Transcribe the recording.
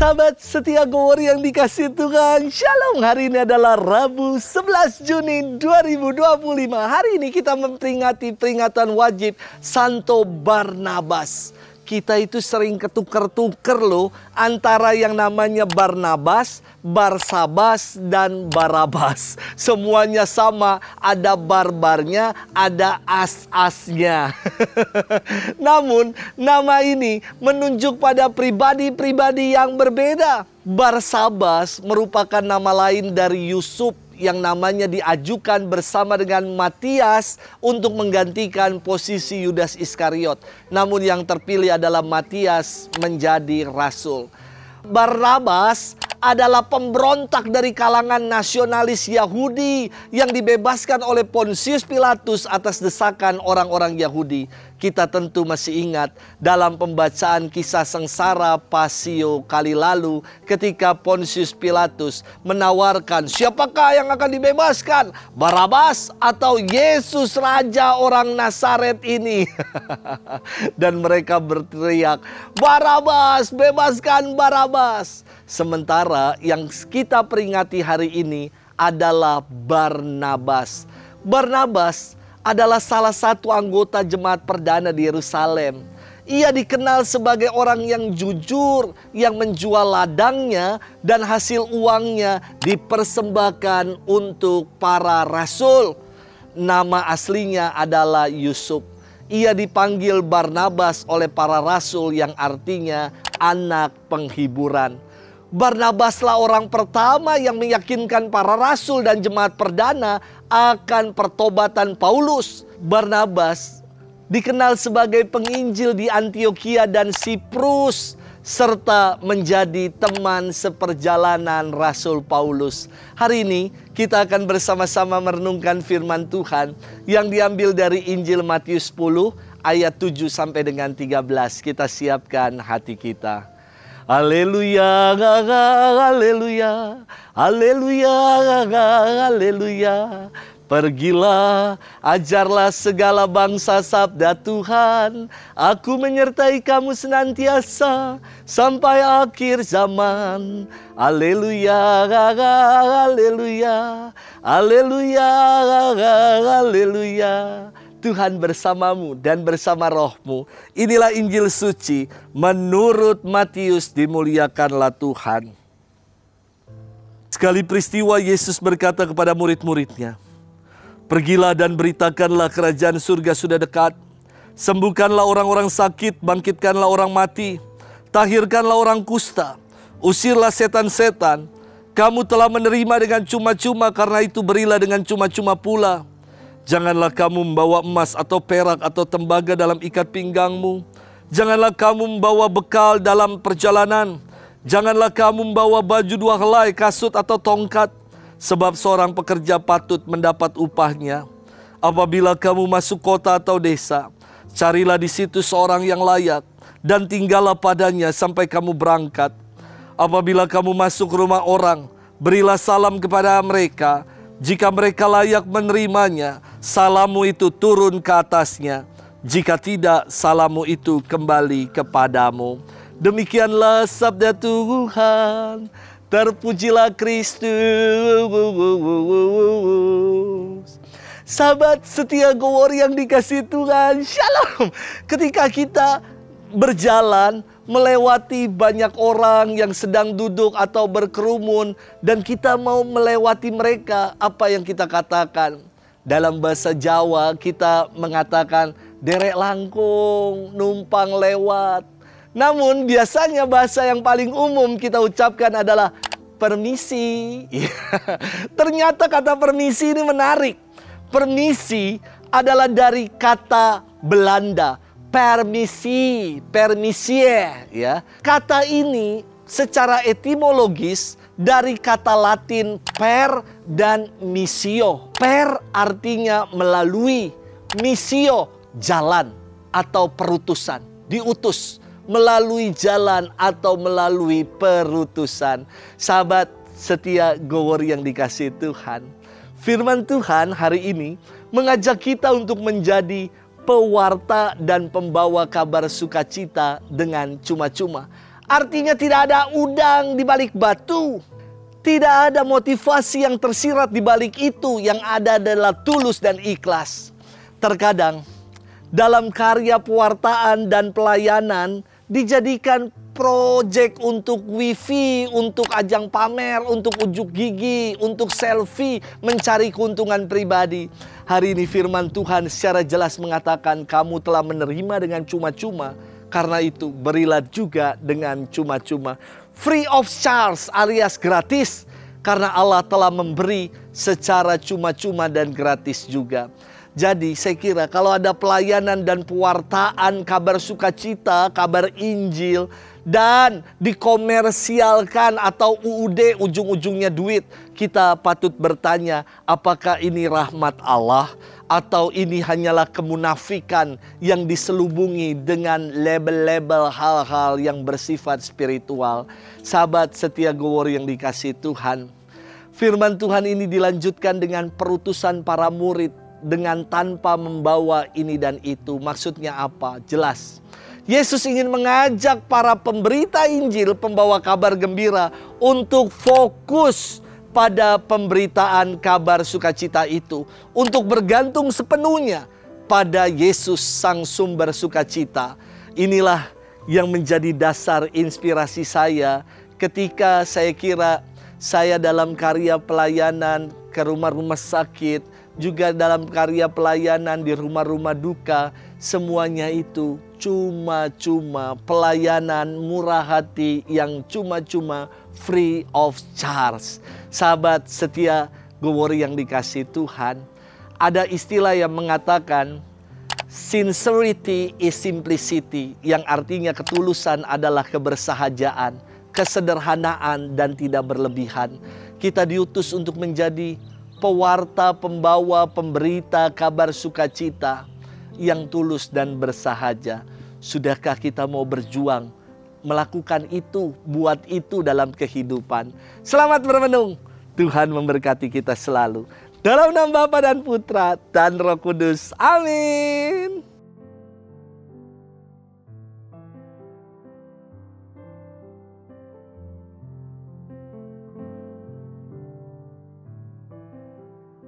Sahabat setia Gowor yang dikasih Tuhan, Shalom. Hari ini adalah Rabu 11 Juni 2025. Hari ini kita memperingati peringatan wajib Santo Barnabas. Kita itu sering ketuker-tuker loh antara yang namanya Barnabas, Barsabas, dan Barabas. Semuanya sama, ada barbarnya, ada as-asnya. Namun nama ini menunjuk pada pribadi-pribadi yang berbeda. Barsabas merupakan nama lain dari Yusuf yang namanya diajukan bersama dengan Matias untuk menggantikan posisi Yudas Iskariot. Namun yang terpilih adalah Matias menjadi rasul. Barnabas adalah pemberontak dari kalangan nasionalis Yahudi yang dibebaskan oleh Pontius Pilatus atas desakan orang-orang Yahudi. Kita tentu masih ingat dalam pembacaan kisah sengsara Pasio kali lalu ketika Pontius Pilatus menawarkan siapakah yang akan dibebaskan, Barabas atau Yesus Raja orang Nazaret ini. Dan mereka berteriak, Barabas, bebaskan Barabas. Sementara yang kita peringati hari ini adalah Barnabas. Barnabas adalah salah satu anggota jemaat perdana di Yerusalem. Ia dikenal sebagai orang yang jujur, yang menjual ladangnya dan hasil uangnya dipersembahkan untuk para rasul. Nama aslinya adalah Yusuf. Ia dipanggil Barnabas oleh para rasul yang artinya anak penghiburan. Barnabaslah orang pertama yang meyakinkan para rasul dan jemaat perdana akan pertobatan Paulus. Barnabas dikenal sebagai penginjil di Antioquia dan Siprus, serta menjadi teman seperjalanan Rasul Paulus. Hari ini kita akan bersama-sama merenungkan firman Tuhan yang diambil dari Injil Matius 10 ayat 7 sampai dengan 13. Kita siapkan hati kita. Haleluya, haleluya, haleluya, haleluya. Pergilah, ajarlah segala bangsa sabda Tuhan. Aku menyertai kamu senantiasa sampai akhir zaman. Haleluya, haleluya, haleluya, haleluya. Tuhan bersamamu dan bersama rohmu. Inilah Injil suci menurut Matius, dimuliakanlah Tuhan. Sekali peristiwa Yesus berkata kepada murid-muridnya, pergilah dan beritakanlah kerajaan surga sudah dekat. Sembuhkanlah orang-orang sakit, bangkitkanlah orang mati, tahirkanlah orang kusta, usirlah setan-setan. Kamu telah menerima dengan cuma-cuma, karena itu berilah dengan cuma-cuma pula. Janganlah kamu membawa emas atau perak atau tembaga dalam ikat pinggangmu. Janganlah kamu membawa bekal dalam perjalanan. Janganlah kamu membawa baju dua helai, kasut atau tongkat. Sebab seorang pekerja patut mendapat upahnya. Apabila kamu masuk kota atau desa, carilah di situ seorang yang layak dan tinggallah padanya sampai kamu berangkat. Apabila kamu masuk rumah orang, berilah salam kepada mereka. Jika mereka layak menerimanya, salammu itu turun ke atasnya. Jika tidak, salammu itu kembali kepadamu. Demikianlah sabda Tuhan. Terpujilah Kristus. Sahabat setia Gowor yang dikasih Tuhan, Shalom. Ketika kita berjalan melewati banyak orang yang sedang duduk atau berkerumun dan kita mau melewati mereka, apa yang kita katakan? Dalam bahasa Jawa kita mengatakan derek langkung, numpang lewat. Namun biasanya bahasa yang paling umum kita ucapkan adalah permisi. Ternyata kata permisi ini menarik. Permisi adalah dari kata Belanda, permisi, permisie, ya. Kata ini secara etimologis dari kata Latin per dan missio. Per artinya melalui, missio jalan atau perutusan, diutus melalui jalan atau melalui perutusan. Sahabat setia Gowor yang dikasihi Tuhan, firman Tuhan hari ini mengajak kita untuk menjadi pewarta dan pembawa kabar sukacita dengan cuma-cuma. Artinya tidak ada udang di balik batu. Tidak ada motivasi yang tersirat di balik itu. Yang ada adalah tulus dan ikhlas. Terkadang dalam karya pewartaan dan pelayanan dijadikan proyek untuk wifi, untuk ajang pamer, untuk ujuk gigi, untuk selfie, mencari keuntungan pribadi. Hari ini firman Tuhan secara jelas mengatakan kamu telah menerima dengan cuma-cuma. Karena itu berilah juga dengan cuma-cuma. Free of charge alias gratis. Karena Allah telah memberi secara cuma-cuma dan gratis juga. Jadi saya kira kalau ada pelayanan dan pewartaan kabar sukacita, kabar Injil, dan dikomersialkan atau UUD ujung-ujungnya duit, kita patut bertanya apakah ini rahmat Allah atau ini hanyalah kemunafikan yang diselubungi dengan label-label hal-hal yang bersifat spiritual. Sahabat setia Gowori yang dikasihi Tuhan, firman Tuhan ini dilanjutkan dengan perutusan para murid dengan tanpa membawa ini dan itu. Maksudnya apa? Jelas. Yesus ingin mengajak para pemberita Injil, pembawa kabar gembira untuk fokus pada pemberitaan kabar sukacita itu. Untuk bergantung sepenuhnya pada Yesus sang sumber sukacita. Inilah yang menjadi dasar inspirasi saya ketika saya kira saya dalam karya pelayanan ke rumah-rumah sakit, juga dalam karya pelayanan di rumah-rumah duka, semuanya itu cuma-cuma, pelayanan murah hati yang cuma-cuma, free of charge. Sahabat setia Gowori yang dikasihi Tuhan, ada istilah yang mengatakan sincerity is simplicity, yang artinya ketulusan adalah kebersahajaan, kesederhanaan dan tidak berlebihan. Kita diutus untuk menjadi pewarta, pembawa, pemberita kabar sukacita yang tulus dan bersahaja. Sudahkah kita mau berjuang melakukan itu, buat itu dalam kehidupan? Selamat bermenung. Tuhan memberkati kita selalu. Dalam nama Bapa dan Putra dan Roh Kudus. Amin.